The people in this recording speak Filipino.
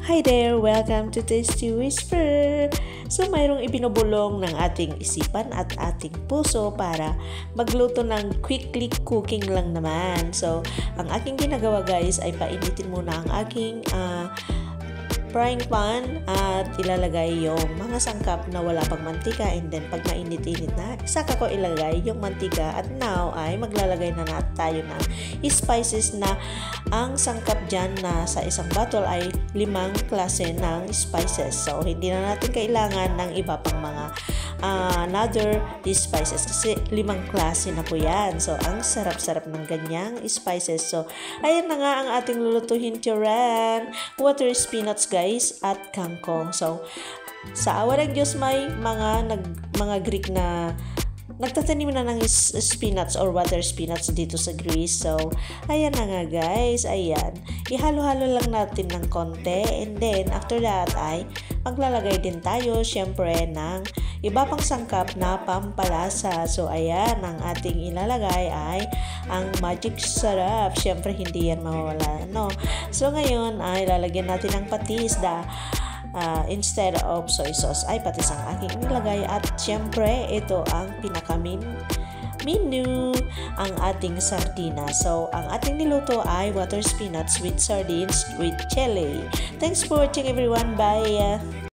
Hi there! Welcome to Tasty Whisper! So, mayroong ibinubulong ng ating isipan at ating puso para magluto ng quickly cooking lang naman. So, ang aking ginagawa guys ay painitin muna ang aking frying pan at ilalagay yung mga sangkap na wala pang mantika, and then pag mainit-init na, saka ko ilagay yung mantika. At now ay maglalagay na tayo ng spices na ang sangkap dyan na sa isang bottle ay 5 klase ng spices. So hindi na natin kailangan ng iba pang mga another spices kasi 5 klase na po yan. So ang sarap-sarap ng ganyang spices. So ayan na nga ang ating lulutuhin, tiyan, water spinach guys at kangkong. So sa awa ng Diyos may mga Greek na nagtatanim na ng spinach or water spinach dito sa Greece. So ayan na nga guys, ayan, ihalo-halo lang natin ng konti, and then after that ay maglalagay din tayo syempre ng iba pang sangkap na pampalasa. So ayan, ang ating ilalagay ay ang magic sarap. Syempre hindi yan mawawala, no? So ngayon ay lalagyan natin ng patis instead of soy sauce ay patis ang aking nilagay. At syempre ito ang menu, ang ating sardinas. So ang ating niluto ay water spinach with sardines with chili. Thanks for watching everyone. Bye!